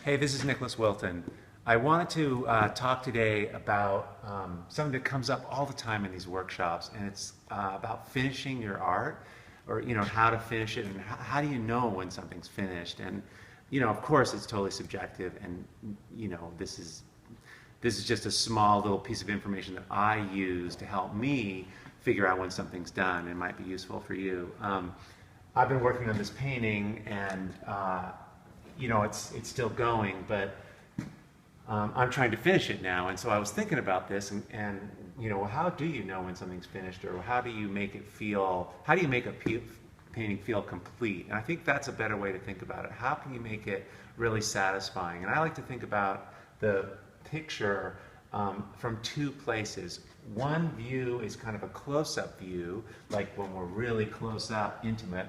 Hey, this is Nicholas Wilton. I wanted to talk today about something that comes up all the time in these workshops, and it's about finishing your art, or how to finish it, and how do you know when something's finished. And of course, it's totally subjective, and this is just a small little piece of information that I use to help me figure out when something's done. It might be useful for you. I've been working on this painting, and it's still going, but I'm trying to finish it now. And so I was thinking about this, and how do you know when something's finished, or how do you make it feel? How do you make a painting feel complete? And I think that's a better way to think about it. How can you make it really satisfying? And I like to think about the picture from two places. One view is kind of a close-up view, like when we're really close up, intimate.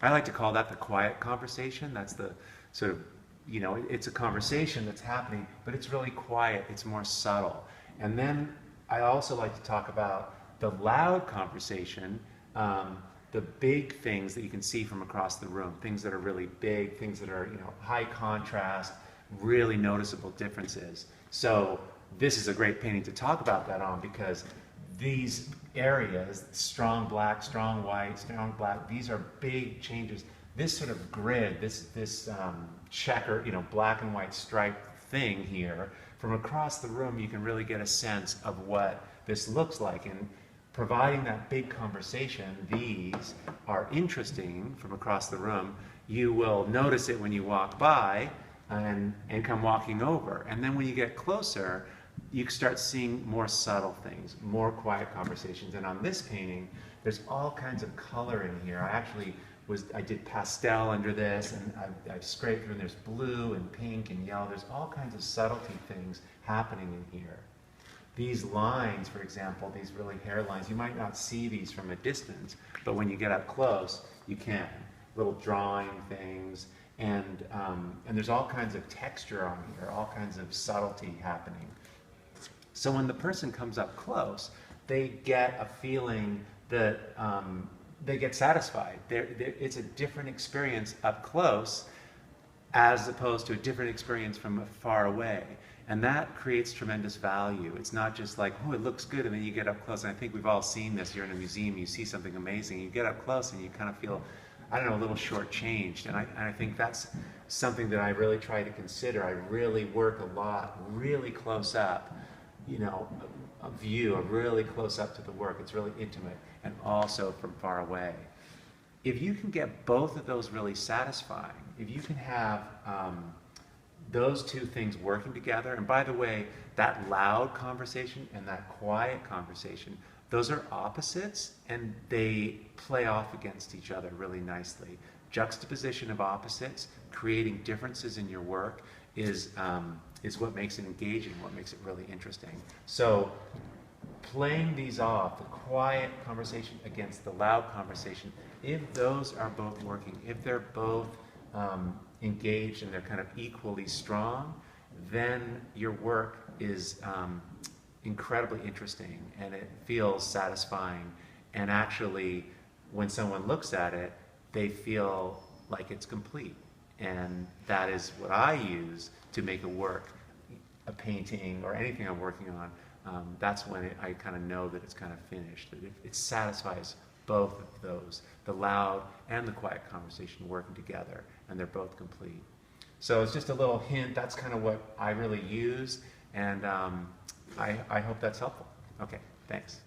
I like to call that the quiet conversation. That's the sort of, it's a conversation that's happening, but it's really quiet, it's more subtle. And then I also like to talk about the loud conversation, the big things that you can see from across the room, things that are really big, things that are high contrast, really noticeable differences. So this is a great painting to talk about that on, because these areas, strong black, strong white, strong black, these are big changes. This sort of grid, this checker, black and white striped thing here, from across the room you can really get a sense of what this looks like. And providing that big conversation, these are interesting from across the room. You will notice it when you walk by and come walking over. And then when you get closer, you start seeing more subtle things, more quiet conversations. And on this painting, there's all kinds of color in here. I did pastel under this, and I've scraped through, and there's blue and pink and yellow. There's all kinds of subtlety things happening in here. These lines, for example, these really hairlines, you might not see these from a distance, but when you get up close, you can. Little drawing things, and there's all kinds of texture on here, all kinds of subtlety happening. So when the person comes up close, they get a feeling that they get satisfied. It's a different experience up close as opposed to a different experience from far away. And that creates tremendous value. It's not just like, oh, it looks good, and then you get up close. And I think we've all seen this. You're in a museum, you see something amazing, you get up close and you kind of feel, I don't know, a little shortchanged. And I think that's something that I really try to consider. I really work a lot, really close up, a view, a really close up to the work. It's really intimate, and also from far away. If you can get both of those really satisfying, if you can have those two things working together, and by the way, that loud conversation and that quiet conversation, those are opposites, and they play off against each other really nicely. Juxtaposition of opposites, creating differences in your work, is what makes it engaging, what makes it really interesting. So playing these off, the quiet conversation against the loud conversation, if those are both working, if they're both engaged and they're kind of equally strong, then your work is incredibly interesting, and it feels satisfying. And actually, when someone looks at it, they feel like it's complete. And that is what I use to make a work, a painting, or anything I'm working on. That's when I kind of know that it's kind of finished, that it satisfies both of those, the loud and the quiet conversation working together, and they're both complete. So it's just a little hint. That's kind of what I really use, and I hope that's helpful. Okay, thanks.